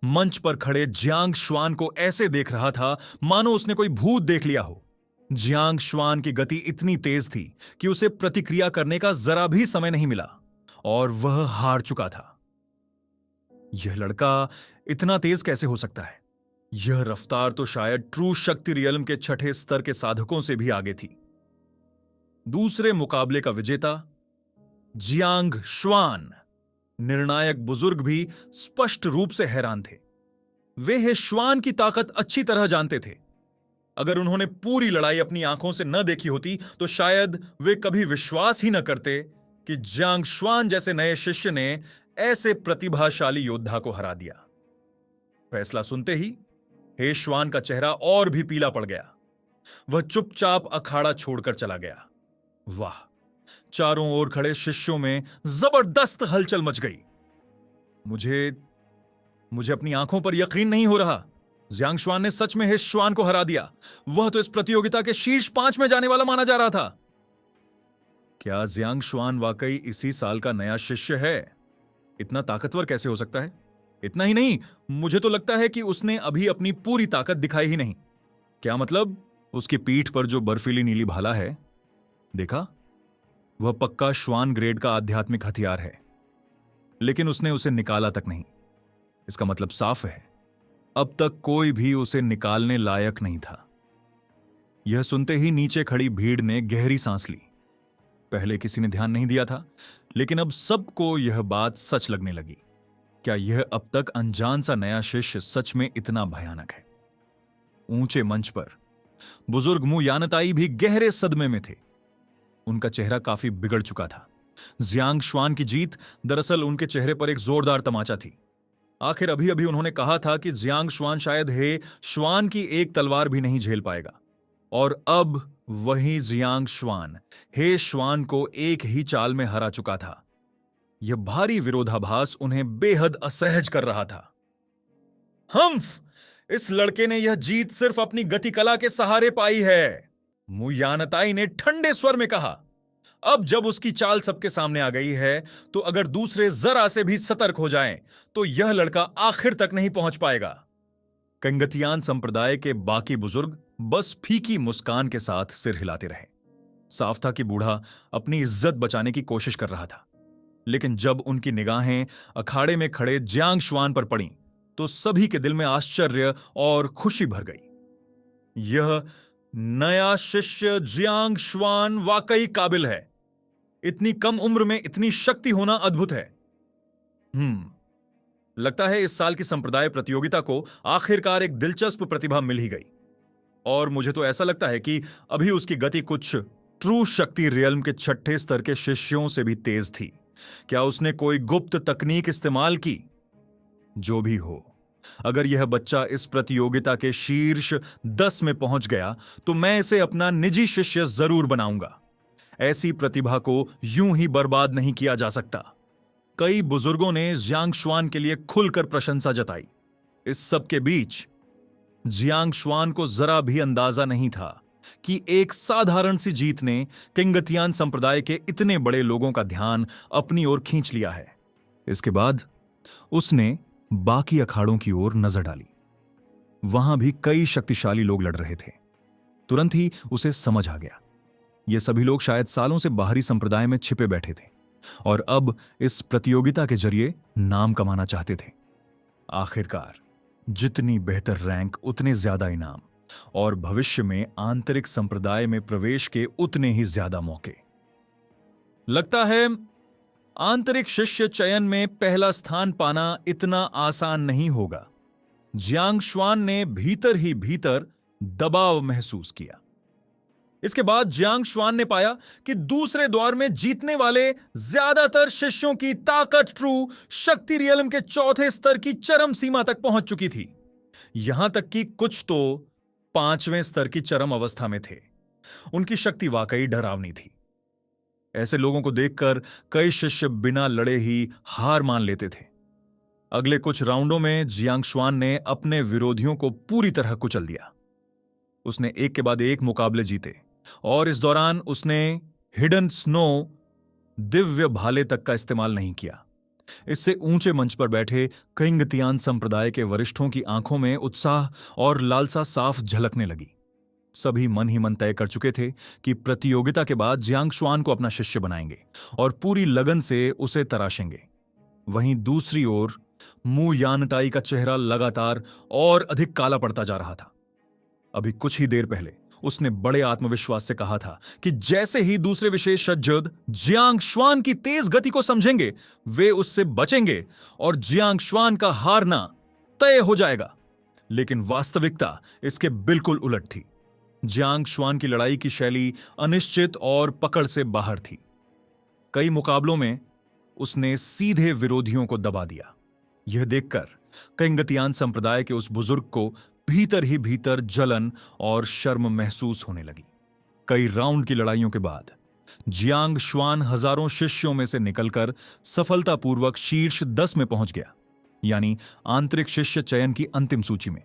मंच पर खड़े जियांग श्वान को ऐसे देख रहा था मानो उसने कोई भूत देख लिया हो। जियांग श्वान की गति इतनी तेज थी कि उसे प्रतिक्रिया करने का जरा भी समय नहीं मिला और वह हार चुका था। यह लड़का इतना तेज कैसे हो सकता है? यह रफ्तार तो शायद ट्रू शक्ति रियल्म के 6ठे स्तर के साधकों से भी आगे थी। दूसरे मुकाबले का विजेता जियांग श्वान, निर्णायक बुजुर्ग भी स्पष्ट रूप से हैरान थे। वे हे श्वान की ताकत अच्छी तरह जानते थे। अगर उन्होंने पूरी लड़ाई अपनी आंखों से न देखी होती तो शायद वे कभी विश्वास ही न करते कि जियांग श्वान जैसे नए शिष्य ने ऐसे प्रतिभाशाली योद्धा को हरा दिया। फैसला सुनते ही हे श्वान का चेहरा और भी पीला पड़ गया। वह चुपचाप अखाड़ा छोड़कर चला गया। वाह! चारों ओर खड़े शिष्यों में जबरदस्त हलचल मच गई। मुझे अपनी आंखों पर यकीन नहीं हो रहा। जियांग श्वान ने सच में हे श्वान को हरा दिया। वह तो इस प्रतियोगिता के शीर्ष 5 में जाने वाला माना जा रहा था। क्या जियांग श्वान वाकई इसी साल का नया शिष्य है? इतना ताकतवर कैसे हो सकता है? इतना ही नहीं, मुझे तो लगता है कि उसने अभी अपनी पूरी ताकत दिखाई ही नहीं। क्या मतलब? उसकी पीठ पर जो बर्फीली नीली भाला है, देखा? वह पक्का श्वान ग्रेड का आध्यात्मिक हथियार है, लेकिन उसने उसे निकाला तक नहीं। इसका मतलब साफ है, अब तक कोई भी उसे निकालने लायक नहीं था। यह सुनते ही नीचे खड़ी भीड़ ने गहरी सांस ली। पहले किसी ने ध्यान नहीं दिया था, लेकिन अब सबको यह बात सच लगने लगी। क्या यह अब तक अनजान सा नया शिष्य सच में इतना भयानक है? ऊंचे मंच पर बुजुर्ग मु यानताई भी गहरे सदमे में थे। उनका चेहरा काफी बिगड़ चुका था। जियांग श्वान की जीत दरअसल उनके चेहरे पर एक जोरदार तमाचा थी। आखिर अभी अभी उन्होंने कहा था कि जियांग श्वान शायद हे श्वान की एक तलवार भी नहीं झेल पाएगा, और अब वही जियांग श्वान हे श्वान को एक ही चाल में हरा चुका था। यह भारी विरोधाभास उन्हें बेहद असहज कर रहा था। हम्फ! इस लड़के ने यह जीत सिर्फ अपनी गति कला के सहारे पाई है, मु यानताई ने ठंडे स्वर में कहा। अब जब उसकी चाल सबके सामने आ गई है, तो अगर दूसरे जरा से भी सतर्क हो जाएं, तो यह लड़का आखिर तक नहीं पहुंच पाएगा। कंगतियान संप्रदाय के बाकी बुजुर्ग बस फीकी मुस्कान के साथ सिर हिलाते रहे। साफ था कि बूढ़ा अपनी इज्जत बचाने की कोशिश कर रहा था, लेकिन जब उनकी निगाहें अखाड़े में खड़े जियांग श्वान पर पड़ीं, तो सभी के दिल में आश्चर्य और खुशी भर गई। यह नया शिष्य जियांग श्वान वाकई काबिल है। इतनी कम उम्र में इतनी शक्ति होना अद्भुत है। लगता है इस साल की संप्रदाय प्रतियोगिता को आखिरकार एक दिलचस्प प्रतिभा मिल ही गई। और मुझे तो ऐसा लगता है कि अभी उसकी गति कुछ ट्रू शक्ति रियल्म के छठे स्तर के शिष्यों से भी तेज थी। क्या उसने कोई गुप्त तकनीक इस्तेमाल की? जो भी हो, अगर यह बच्चा इस प्रतियोगिता के शीर्ष 10 में पहुंच गया तो मैं इसे अपना निजी शिष्य जरूर बनाऊंगा। ऐसी प्रतिभा को यूं ही बर्बाद नहीं किया जा सकता। कई बुजुर्गों ने जियांग शुआन के लिए खुलकर प्रशंसा जताई। इस सब के बीच जियांग शुआन को जरा भी अंदाजा नहीं था कि एक साधारण सी जीत ने किंगतियान संप्रदाय के इतने बड़े लोगों का ध्यान अपनी ओर खींच लिया है। इसके बाद उसने बाकी अखाड़ों की ओर नजर डाली। वहां भी कई शक्तिशाली लोग लड़ रहे थे। तुरंत ही उसे समझ आ गया, ये सभी लोग शायद सालों से बाहरी संप्रदाय में छिपे बैठे थे और अब इस प्रतियोगिता के जरिए नाम कमाना चाहते थे। आखिरकार जितनी बेहतर रैंक उतने ज्यादा इनाम, और भविष्य में आंतरिक संप्रदाय में प्रवेश के उतने ही ज्यादा मौके। लगता है आंतरिक शिष्य चयन में पहला स्थान पाना इतना आसान नहीं होगा। जियांग शुआन ने भीतर ही भीतर दबाव महसूस किया। इसके बाद जियांग शुआन ने पाया कि दूसरे द्वार में जीतने वाले ज्यादातर शिष्यों की ताकत ट्रू शक्ति रियल्म के चौथे स्तर की चरम सीमा तक पहुंच चुकी थी। यहां तक कि कुछ तो 5वें स्तर की चरम अवस्था में थे। उनकी शक्ति वाकई डरावनी थी। ऐसे लोगों को देखकर कई शिष्य बिना लड़े ही हार मान लेते थे। अगले कुछ राउंडों में जियांग शुआन ने अपने विरोधियों को पूरी तरह कुचल दिया। उसने एक के बाद एक मुकाबले जीते और इस दौरान उसने हिडन स्नो दिव्य भाले तक का इस्तेमाल नहीं किया। इससे ऊंचे मंच पर बैठे किंगतियान संप्रदाय के वरिष्ठों की आंखों में उत्साह और लालसा साफ झलकने लगी। सभी मन ही मन तय कर चुके थे कि प्रतियोगिता के बाद जियांग शुआन को अपना शिष्य बनाएंगे और पूरी लगन से उसे तराशेंगे। वहीं दूसरी ओर मू यानटाई का चेहरा लगातार और अधिक काला पड़ता जा रहा था। अभी कुछ ही देर पहले उसने बड़े आत्मविश्वास से कहा था कि जैसे ही दूसरे विशेषज्ञ जियांग शुआन की तेज गति को समझेंगे वे उससे बचेंगे और जियांग शुआन का हारना तय हो जाएगा। लेकिन वास्तविकता इसके बिल्कुल उलट थी। जियांग शुआन की लड़ाई की शैली अनिश्चित और पकड़ से बाहर थी। कई मुकाबलों में उसने सीधे विरोधियों को दबा दिया। यह देखकर किंगतियान संप्रदाय के उस बुजुर्ग को भीतर ही भीतर जलन और शर्म महसूस होने लगी। कई राउंड की लड़ाइयों के बाद जियांग शुआन हजारों शिष्यों में से निकलकर सफलतापूर्वक शीर्ष 10 में पहुंच गया, यानी आंतरिक शिष्य चयन की अंतिम सूची में।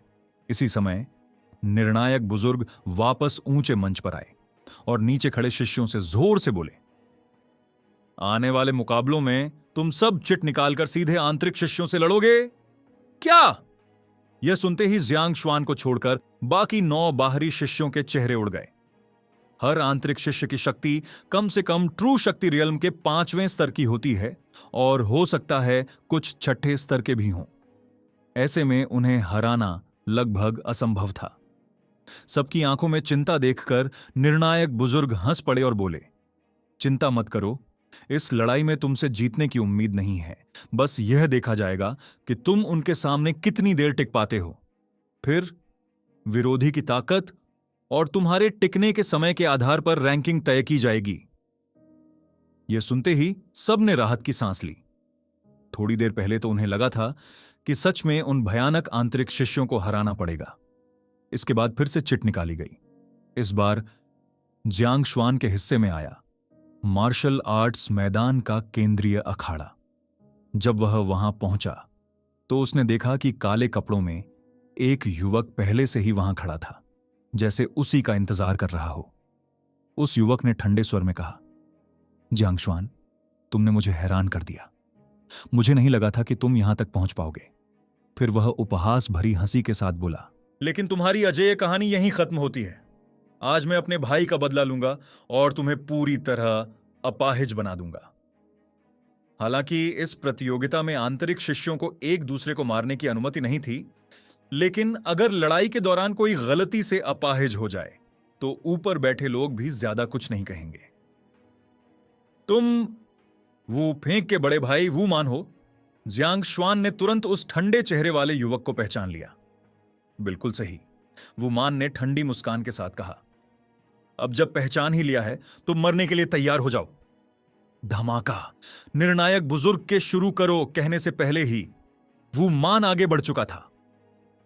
इसी समय निर्णायक बुजुर्ग वापस ऊंचे मंच पर आए और नीचे खड़े शिष्यों से जोर से बोले, आने वाले मुकाबलों में तुम सब चिट निकालकर सीधे आंतरिक शिष्यों से लड़ोगे क्या? यह सुनते ही जियांग शुआन को छोड़कर बाकी 9 बाहरी शिष्यों के चेहरे उड़ गए। हर आंतरिक शिष्य की शक्ति कम से कम ट्रू शक्ति रियल्म के 5वें स्तर की होती है और हो सकता है कुछ छठे स्तर के भी हों। ऐसे में उन्हें हराना लगभग असंभव था। सबकी आंखों में चिंता देखकर निर्णायक बुजुर्ग हंस पड़े और बोले, चिंता मत करो, इस लड़ाई में तुमसे जीतने की उम्मीद नहीं है। बस यह देखा जाएगा कि तुम उनके सामने कितनी देर टिक पाते हो। फिर विरोधी की ताकत और तुम्हारे टिकने के समय के आधार पर रैंकिंग तय की जाएगी। यह सुनते ही सबने राहत की सांस ली। थोड़ी देर पहले तो उन्हें लगा था कि सच में उन भयानक आंतरिक शिष्यों को हराना पड़ेगा। इसके बाद फिर से चिट निकाली गई। इस बार जियांग शुआन के हिस्से में आया मार्शल आर्ट्स मैदान का केंद्रीय अखाड़ा। जब वह वहां पहुंचा तो उसने देखा कि काले कपड़ों में एक युवक पहले से ही वहां खड़ा था, जैसे उसी का इंतजार कर रहा हो। उस युवक ने ठंडे स्वर में कहा, जियांग शुआन, तुमने मुझे हैरान कर दिया। मुझे नहीं लगा था कि तुम यहां तक पहुंच पाओगे। फिर वह उपहास भरी हंसी के साथ बोला, लेकिन तुम्हारी अजेय कहानी यहीं खत्म होती है। आज मैं अपने भाई का बदला लूंगा और तुम्हें पूरी तरह अपाहिज बना दूंगा। हालांकि इस प्रतियोगिता में आंतरिक शिष्यों को एक दूसरे को मारने की अनुमति नहीं थी, लेकिन अगर लड़ाई के दौरान कोई गलती से अपाहिज हो जाए तो ऊपर बैठे लोग भी ज्यादा कुछ नहीं कहेंगे। तुम वो फेंक के बड़े भाई वू मान हो? जियांग शुआन ने तुरंत उस ठंडे चेहरे वाले युवक को पहचान लिया। बिल्कुल सही, वुमान ने ठंडी मुस्कान के साथ कहा, अब जब पहचान ही लिया है तो मरने के लिए तैयार हो जाओ। धमाका निर्णायक बुजुर्ग के शुरू करो कहने से पहले ही वुमान आगे बढ़ चुका था।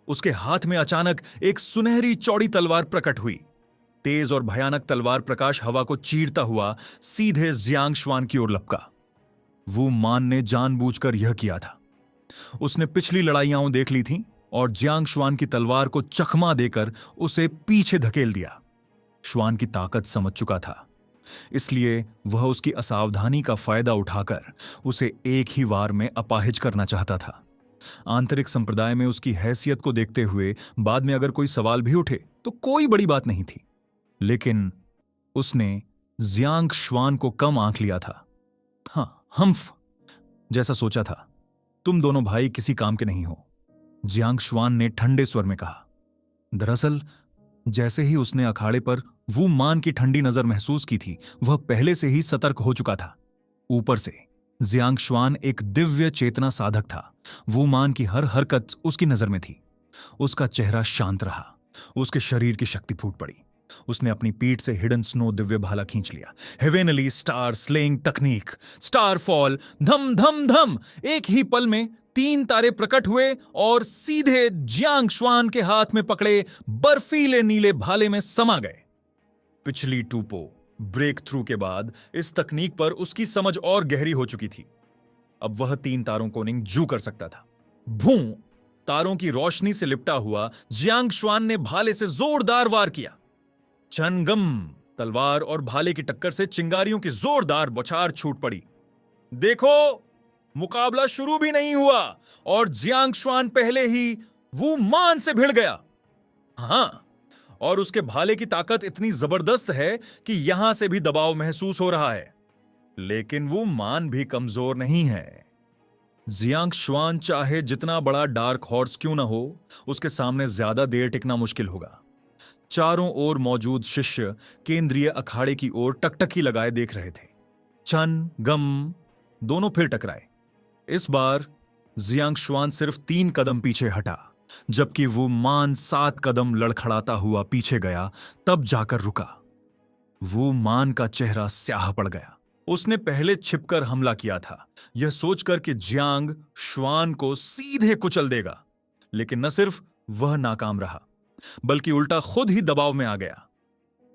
उसके हाथ में अचानक एक सुनहरी चौड़ी तलवार प्रकट हुई। तेज और भयानक तलवार प्रकाश हवा को चीरता हुआ सीधे जियांग श्वान की ओर लपका। वुमान ने जानबूझकर यह किया था। उसने पिछली लड़ाइयां देख ली थीं और जियांग श्वान की तलवार को चकमा देकर उसे पीछे धकेल दिया। श्वान की ताकत समझ चुका था, इसलिए वह उसकी असावधानी का फायदा उठाकर उसे एक ही वार में अपाहिज करना चाहता था। आंतरिक संप्रदाय में उसकी हैसियत को देखते हुए बाद में अगर कोई सवाल भी उठे तो कोई बड़ी बात नहीं थी, लेकिन उसने जियांग श्वान को कम आंक लिया था। हां, हम्फ जैसा सोचा था। तुम दोनों भाई किसी काम के नहीं हो, जियांग श्वान ने ठंडे स्वर में कहा। दरअसल जैसे ही उसने अखाड़े पर वुमान की ठंडी नजर महसूस की थी, वह पहले से ही सतर्क हो चुका था। ऊपर से जियांग श्वान एक दिव्य चेतना साधक था। वुमान की हर हरकत उसकी नजर में थी। उसका चेहरा शांत रहा, उसके शरीर की शक्ति फूट पड़ी। उसने अपनी पीठ से हिडन स्नो दिव्य भाला खींच लिया। हेवेनली स्टार स्लेइंग तकनीक, स्टार फॉल, धम धम धम। एक ही पल में 3 तारे प्रकट हुए और सीधे जियांग श्वान के हाथ में पकड़े बर्फीले नीले भाले में समा गए। पिछली टूपो ब्रेक थ्रू के बाद इस तकनीक पर उसकी समझ और गहरी हो चुकी थी। अब वह 3 तारों को निंग कर सकता था। भूं, तारों की रोशनी से लिपटा हुआ जियांग श्वान ने भाले से जोरदार वार किया। चनगम, तलवार और भाले की टक्कर से चिंगारियों की जोरदार बौछार छूट पड़ी। देखो, मुकाबला शुरू भी नहीं हुआ और जियांग श्वान पहले ही वुमान से भिड़ गया। हां, और उसके भाले की ताकत इतनी जबरदस्त है कि यहां से भी दबाव महसूस हो रहा है। लेकिन वुमान भी कमजोर नहीं है। जियांग श्वान चाहे जितना बड़ा डार्क हॉर्स क्यों ना हो, उसके सामने ज्यादा देर टिकना मुश्किल होगा। चारों ओर मौजूद शिष्य केंद्रीय अखाड़े की ओर टकटकी लगाए देख रहे थे। chen, गम दोनों फिर टकराए। इस बार जियांग श्वान सिर्फ 3 कदम पीछे हटा, जबकि वुमान 7 कदम लड़खड़ाता हुआ पीछे गया, तब जाकर रुका। वुमान का चेहरा स्याह पड़ गया। उसने पहले छिपकर हमला किया था, यह सोचकर कि जियांग श्वान को सीधे कुचल देगा। लेकिन न सिर्फ वह नाकाम रहा, बल्कि उल्टा खुद ही दबाव में आ गया।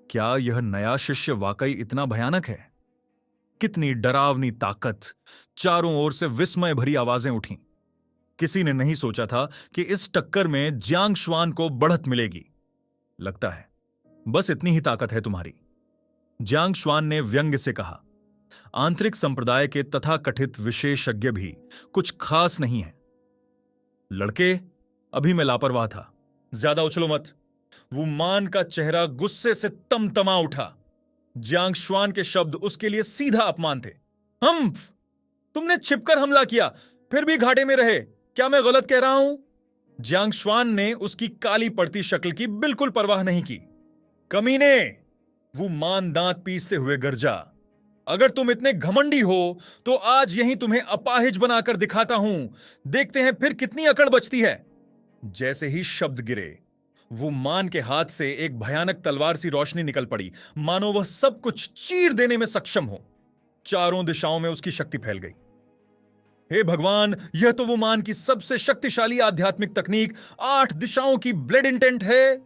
क्या यह नया शिष्य वाकई इतना भयानक है? कितनी डरावनी ताकत! चारों ओर से विस्मय भरी आवाजें उठीं। किसी ने नहीं सोचा था कि इस टक्कर में जियांग श्वान को बढ़त मिलेगी। लगता है बस इतनी ही ताकत है तुम्हारी, जियांग श्वान ने व्यंग्य से कहा। आंतरिक संप्रदाय के तथाकथित विशेषज्ञ भी कुछ खास नहीं है। लड़के, अभी मैं लापरवाह था, ज्यादा उछलो मत। वुमान का चेहरा गुस्से से तमतमा उठा। जियांग श्वान के शब्द उसके लिए सीधा अपमान थे। हम्फ, तुमने छिपकर हमला किया, फिर भी घाटे में रहे। क्या मैं गलत कह रहा हूं? जियांग श्वान ने उसकी काली पड़ती शक्ल की बिल्कुल परवाह नहीं की। कमीने, वुमान दांत पीसते हुए गरजा। अगर तुम इतने घमंडी हो तो आज यहीं तुम्हें अपाहिज बनाकर दिखाता हूं। देखते हैं फिर कितनी अकड़ बचती है। जैसे ही शब्द गिरे, वुमान के हाथ से एक भयानक तलवार सी रोशनी निकल पड़ी, मानो वह सब कुछ चीर देने में सक्षम हो। चारों दिशाओं में उसकी शक्ति फैल गई। हे भगवान, यह तो वुमान की सबसे शक्तिशाली आध्यात्मिक तकनीक 8 दिशाओं की ब्लड इंटेंट है।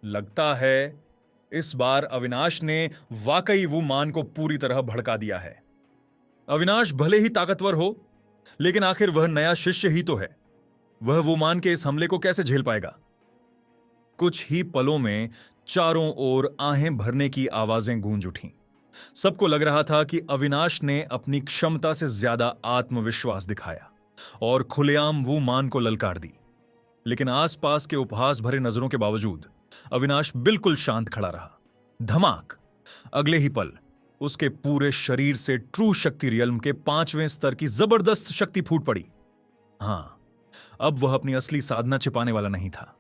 लगता है इस बार अविनाश ने वाकई वुमान को पूरी तरह भड़का दिया है। अविनाश भले ही ताकतवर हो, लेकिन आखिर वह नया शिष्य ही तो है। वह वुमान के इस हमले को कैसे झेल पाएगा? कुछ ही पलों में चारों ओर आहें भरने की आवाजें गूंज उठीं। सबको लग रहा था कि अविनाश ने अपनी क्षमता से ज्यादा आत्मविश्वास दिखाया और खुलेआम वुमान को ललकार दी। लेकिन आसपास के उपहास भरे नजरों के बावजूद अविनाश बिल्कुल शांत खड़ा रहा। धमाक! अगले ही पल उसके पूरे शरीर से ट्रू शक्ति रियल्म के 5वें स्तर की जबरदस्त शक्ति फूट पड़ी। हां, अब वह अपनी असली साधना छिपाने वाला नहीं था।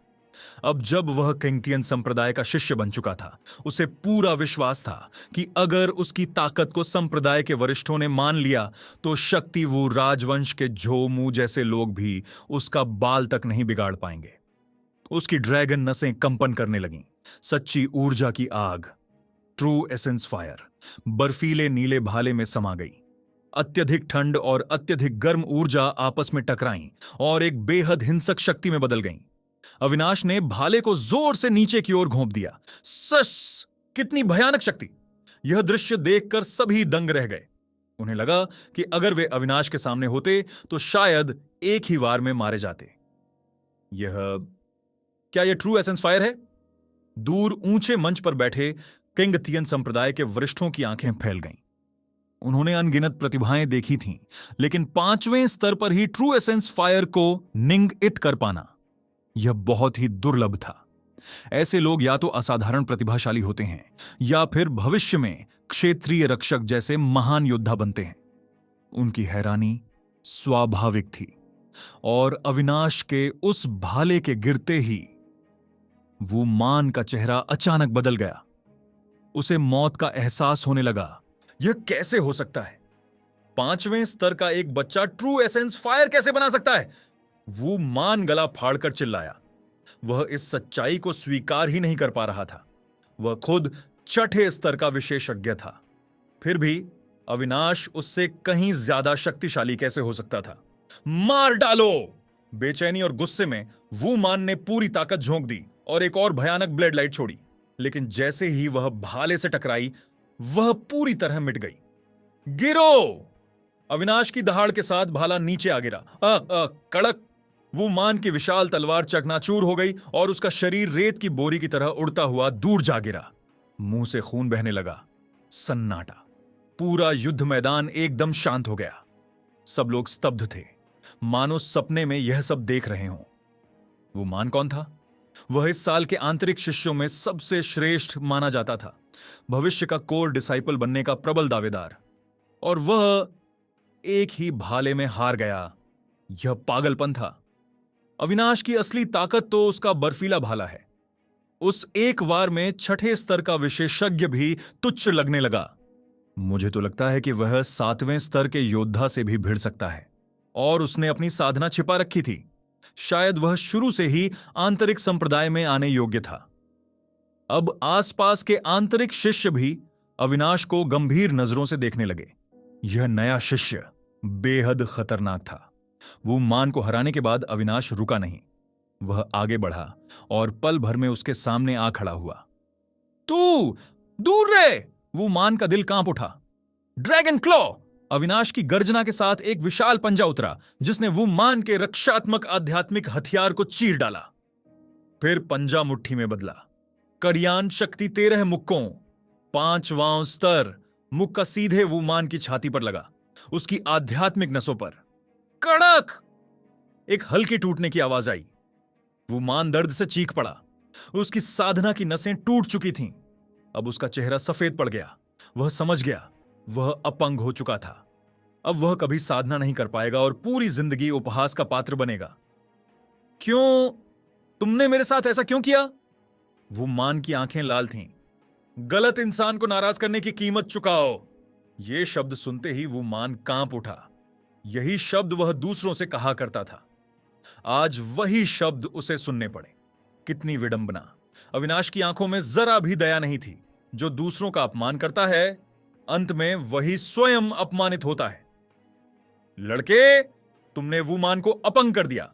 अब जब वह केंगतियन संप्रदाय का शिष्य बन चुका था, उसे पूरा विश्वास था कि अगर उसकी ताकत को संप्रदाय के वरिष्ठों ने मान लिया तो शक्ति वो राजवंश के झोमू जैसे लोग भी उसका बाल तक नहीं बिगाड़ पाएंगे। उसकी ड्रैगन नसें कंपन करने लगीं। सच्ची ऊर्जा की आग, ट्रू एसेंस फायर, बर्फीले नीले भाले में समा गई। अत्यधिक ठंड और अत्यधिक गर्म ऊर्जा आपस में टकराईं और एक बेहद हिंसक शक्ति में बदल गईं। अविनाश ने भाले को जोर से नीचे की ओर घोंप दिया। सस! कितनी भयानक शक्ति! यह दृश्य देखकर सभी दंग रह गए। उन्हें लगा कि अगर वे अविनाश के सामने होते तो शायद एक ही वार में मारे जाते। क्या यह ट्रू एसेंस फायर है? दूर ऊंचे मंच पर बैठे किंग तियन संप्रदाय के वरिष्ठों की आंखें फैल गईं। उन्होंने अनगिनत प्रतिभाएं देखी थीं, लेकिन 5वें स्तर पर ही ट्रू एसेंस फायर को निंग इट कर पाना, यह बहुत ही दुर्लभ था। ऐसे लोग या तो असाधारण प्रतिभाशाली होते हैं या फिर भविष्य में क्षेत्रीय रक्षक जैसे महान योद्धा बनते हैं। उनकी हैरानी स्वाभाविक थी और अविनाश के उस भाले के गिरते ही वो मान का चेहरा अचानक बदल गया। उसे मौत का एहसास होने लगा। यह कैसे हो सकता है? 5वें स्तर का एक बच्चा ट्रू एसेंस फायर कैसे बना सकता है? वो मान गला फाड़कर चिल्लाया। वह इस सच्चाई को स्वीकार ही नहीं कर पा रहा था। वह खुद 6ठे स्तर का विशेषज्ञ था। फिर भी अविनाश उससे कहीं ज्यादा शक्तिशाली कैसे हो सकता था? मार डालो! बेचैनी और गुस्से में वू मान ने पूरी ताकत झोंक दी और एक और भयानक ब्लेड लाइट छोड़ी। लेकिन जैसे ही वह भाले से टकराई, वह पूरी तरह मिट गई। गिरो! अविनाश की दहाड़ के साथ भाला नीचे आ गिरा। कड़क! वो मान की विशाल तलवार चकनाचूर हो गई और उसका शरीर रेत की बोरी की तरह उड़ता हुआ दूर जा गिरा। मुंह से खून बहने लगा। सन्नाटा। पूरा युद्ध मैदान एकदम शांत हो गया। सब लोग स्तब्ध थे, मानो सपने में यह सब देख रहे हों। वो मान कौन था? वह इस साल के आंतरिक शिष्यों में सबसे श्रेष्ठ माना जाता था, भविष्य का कोर डिसाइपल बनने का प्रबल दावेदार। और वह एक ही भाले में हार गया। यह पागलपन था। अविनाश की असली ताकत तो उसका बर्फीला भाला है। उस एक वार में 6ठे स्तर का विशेषज्ञ भी तुच्छ लगने लगा। मुझे तो लगता है कि वह 7वें स्तर के योद्धा से भी भिड़ सकता है, और उसने अपनी साधना छिपा रखी थी। शायद वह शुरू से ही आंतरिक संप्रदाय में आने योग्य था। अब आसपास के आंतरिक शिष्य भी अविनाश को गंभीर नजरों से देखने लगे। यह नया शिष्य बेहद खतरनाक था। वो मान को हराने के बाद अविनाश रुका नहीं। वह आगे बढ़ा और पल भर में उसके सामने आ खड़ा हुआ। तू दूर रहे! वो मान का दिल कांप उठा। Dragon claw! अविनाश की गर्जना के साथ एक विशाल पंजा उतरा, जिसने वो मान के रक्षात्मक आध्यात्मिक हथियार को चीर डाला। फिर पंजा मुट्ठी में बदला। करियान शक्ति 13 मुक्कों, 5वां स्तर। मुक्का सीधे वो मान की छाती पर लगा, उसकी आध्यात्मिक नसों पर। कड़क! एक हल्की टूटने की आवाज आई। वो मान दर्द से चीख पड़ा। उसकी साधना की नसें टूट चुकी थीं। अब उसका चेहरा सफेद पड़ गया। वह समझ गया, वह अपंग हो चुका था। अब वह कभी साधना नहीं कर पाएगा और पूरी जिंदगी उपहास का पात्र बनेगा। क्यों? तुमने मेरे साथ ऐसा क्यों किया? वो मान की आंखें लाल थीं। गलत इंसान को नाराज करने की कीमत चुकाओ। यह शब्द सुनते ही वो मान कांप उठा। यही शब्द वह दूसरों से कहा करता था। आज वही शब्द उसे सुनने पड़े। कितनी विडंबना! अविनाश की आंखों में जरा भी दया नहीं थी। जो दूसरों का अपमान करता है, अंत में वही स्वयं अपमानित होता है। लड़के, तुमने वो मान को अपंग कर दिया।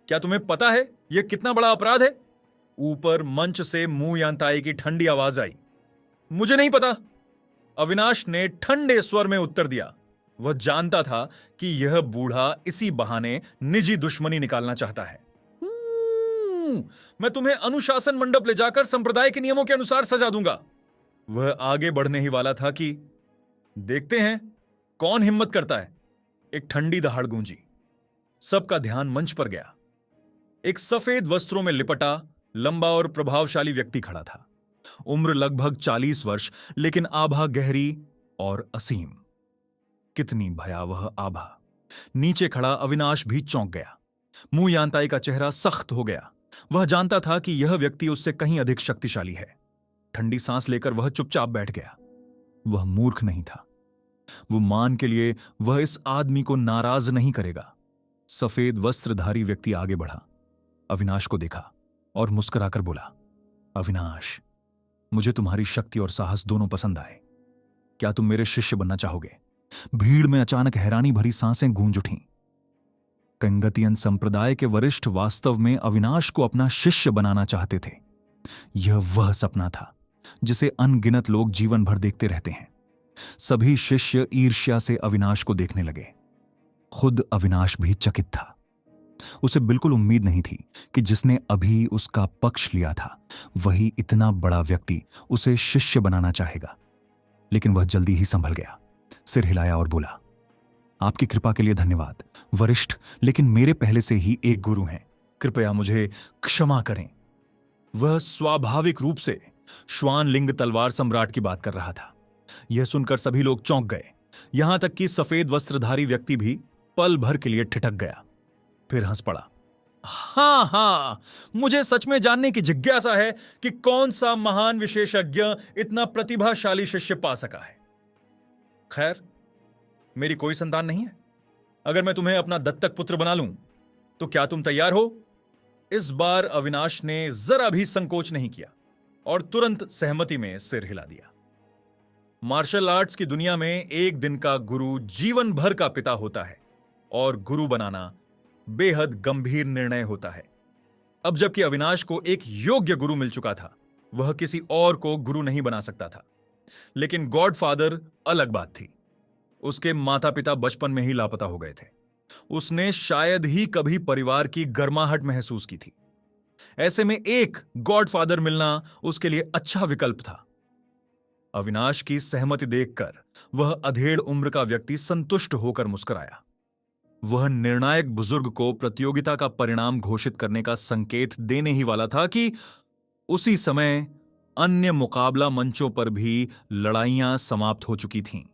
क्या तुम्हें पता है यह कितना बड़ा अपराध है? ऊपर मंच से मू यांताई की ठंडी आवाज आई। मुझे नहीं पता, अविनाश ने ठंडे स्वर में उत्तर दिया। वह जानता था कि यह बूढ़ा इसी बहाने निजी दुश्मनी निकालना चाहता है। मैं तुम्हें अनुशासन मंडप ले जाकर संप्रदाय के नियमों के अनुसार सजा दूंगा। वह आगे बढ़ने ही वाला था कि देखते हैं कौन हिम्मत करता है। एक ठंडी दहाड़ गूंजी। सबका ध्यान मंच पर गया। एक सफेद वस्त्रों में लिपटा लंबा और प्रभावशाली व्यक्ति खड़ा था। उम्र लगभग 40 वर्ष, लेकिन आभा गहरी और असीम। कितनी भयावह आभा! नीचे खड़ा अविनाश भी चौंक गया। मू यांताई का चेहरा सख्त हो गया। वह जानता था कि यह व्यक्ति उससे कहीं अधिक शक्तिशाली है। ठंडी सांस लेकर वह चुपचाप बैठ गया। वह मूर्ख नहीं था। वो मान के लिए वह इस आदमी को नाराज नहीं करेगा। सफेद वस्त्रधारी व्यक्ति आगे बढ़ा। अविनाश को देखा। और मुस्कुराकर बोला, अविनाश, मुझे तुम्हारी शक्ति और साहस दोनों पसंद आए। क्या तुम मेरे शिष्य बनना चाहोगे? भीड़ में अचानक हैरानी भरी सांसें गूंज उठीं। कंगतियन संप्रदाय के वरिष्ठ वास्तव में अविनाश को अपना शिष्य बनाना चाहते थे। यह वह सपना था जिसे अनगिनत लोग जीवन भर देखते रहते हैं। सभी शिष्य ईर्ष्या से अविनाश को देखने लगे। खुद अविनाश भी चकित था। उसे बिल्कुल उम्मीद नहीं थी कि जिसने अभी उसका पक्ष लिया था वही इतना बड़ा व्यक्ति उसे शिष्य बनाना चाहेगा। लेकिन वह जल्दी ही संभल गया, सिर हिलाया और बोला, आपकी कृपा के लिए धन्यवाद वरिष्ठ, लेकिन मेरे पहले से ही एक गुरु हैं, कृपया मुझे क्षमा करें। वह स्वाभाविक रूप से श्वान लिंग तलवार सम्राट की बात कर रहा था। यह सुनकर सभी लोग चौंक गए, यहां तक कि सफेद वस्त्रधारी व्यक्ति भी पल भर के लिए ठिठक गया, फिर हंस पड़ा। हां, मुझे सच में जानने की जिज्ञासा है कि कौन सा महान विशेषज्ञ इतना प्रतिभाशाली शिष्य पा सका है। खैर, मेरी कोई संतान नहीं है। अगर मैं तुम्हें अपना दत्तक पुत्र बना लूं तो क्या तुम तैयार हो? इस बार अविनाश ने जरा भी संकोच नहीं किया और तुरंत सहमति में सिर हिला दिया। मार्शल आर्ट्स की दुनिया में एक दिन का गुरु जीवन भर का पिता होता है और गुरु बनाना बेहद गंभीर निर्णय होता है। अब जबकि अविनाश को एक योग्य गुरु मिल चुका था, वह किसी और को गुरु नहीं बना सकता था। लेकिन गॉडफादर अलग बात थी। उसके माता पिता बचपन में ही लापता हो गए थे। उसने शायद ही कभी परिवार की गर्माहट महसूस की थी। ऐसे में एक गॉडफादर मिलना उसके लिए अच्छा विकल्प था। अविनाश की सहमति देखकर वह अधेड़ उम्र का व्यक्ति संतुष्ट होकर मुस्कुराया। वह निर्णायक बुजुर्ग को प्रतियोगिता का परिणाम घोषित करने का संकेत देने ही वाला था कि उसी समय अन्य मुकाबला मंचों पर भी लड़ाइयां समाप्त हो चुकी थीं।